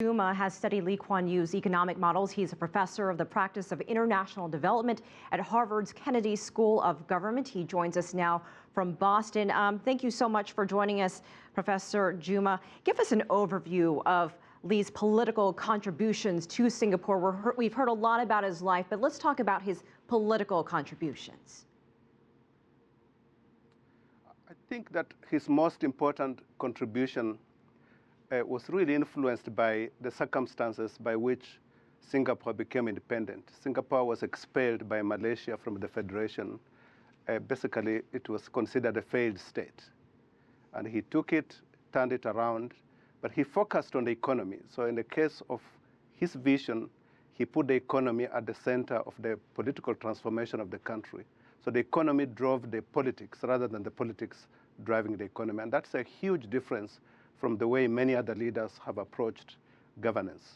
Juma has studied Lee Kuan Yew's economic models. He's a professor of the practice of international development at Harvard's Kennedy School of Government. He joins us now from Boston. Thank you so much for joining us, Professor Juma. Give us an overview of Lee's political contributions to Singapore. We've heard a lot about his life, but let's talk about his political contributions. I think that his most important contribution was really influenced by the circumstances by which Singapore became independent. Singapore was expelled by Malaysia from the Federation. Basically, it was considered a failed state. And he took it, turned it around, but he focused on the economy. So in the case of his vision, he put the economy at the center of the political transformation of the country. So the economy drove the politics rather than the politics driving the economy. And that's a huge difference from the way many other leaders have approached governance.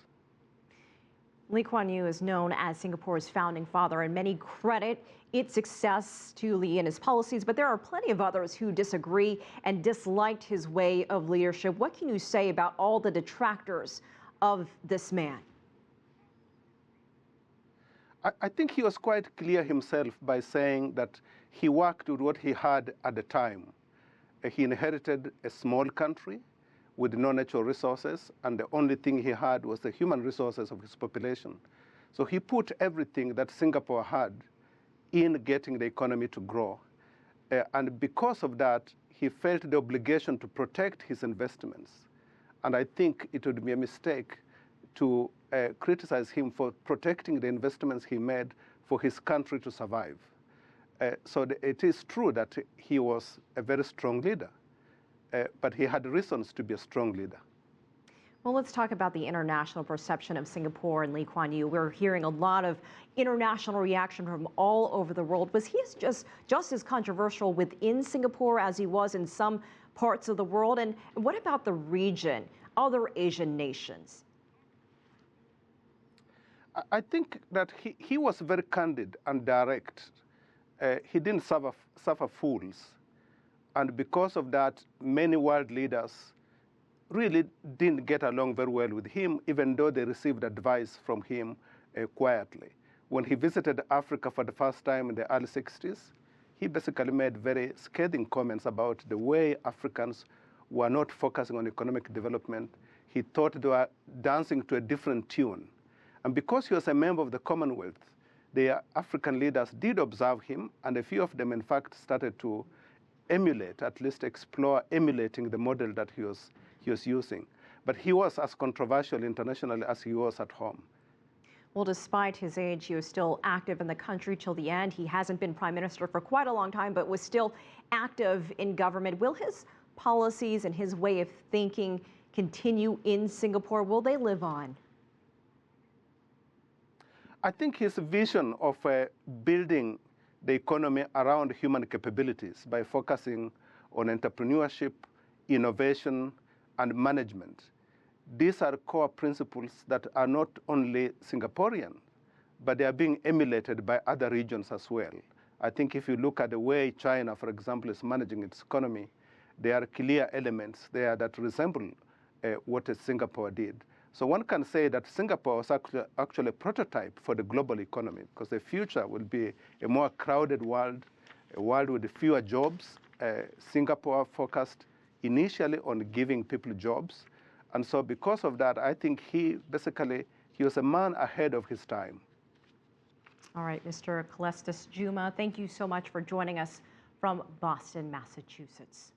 Lee Kuan Yew is known as Singapore's founding father, and many credit its success to Lee and his policies, but there are plenty of others who disagree and disliked his way of leadership. What can you say about all the detractors of this man? I think he was quite clear himself by saying that he worked with what he had at the time. He inherited a small country with no natural resources, and the only thing he had was the human resources of his population. So he put everything that Singapore had in getting the economy to grow. And because of that, he felt the obligation to protect his investments. And I think it would be a mistake to criticize him for protecting the investments he made for his country to survive. So it is true that he was a very strong leader. But he had reasons to be a strong leader. Well, let's talk about the international perception of Singapore and Lee Kuan Yew. We're hearing a lot of international reaction from all over the world. Was he just as controversial within Singapore as he was in some parts of the world? And what about the region, other Asian nations? I think that he was very candid and direct. He didn't suffer fools. And because of that, many world leaders really didn't get along very well with him, even though they received advice from him quietly. When he visited Africa for the first time in the early 60s, he basically made very scathing comments about the way Africans were not focusing on economic development. He thought they were dancing to a different tune. And because he was a member of the Commonwealth, the African leaders did observe him, and a few of them, in fact, started to emulate, at least explore emulating the model that he was using. But he was as controversial internationally as he was at home. Well, despite his age, he was still active in the country till the end. He hasn't been prime minister for quite a long time, but was still active in government. Will his policies and his way of thinking continue in Singapore? Will they live on? I think his vision of building the economy around human capabilities by focusing on entrepreneurship, innovation, and management. These are core principles that are not only Singaporean, but they are being emulated by other regions as well. I think if you look at the way China, for example, is managing its economy, there are clear elements there that resemble what Singapore did. So one can say that Singapore was actually a prototype for the global economy, because the future will be a more crowded world, a world with fewer jobs. Singapore focused initially on giving people jobs. And so because of that, I think he was a man ahead of his time. All right, Mr. Calestous Juma, thank you so much for joining us from Boston, Massachusetts.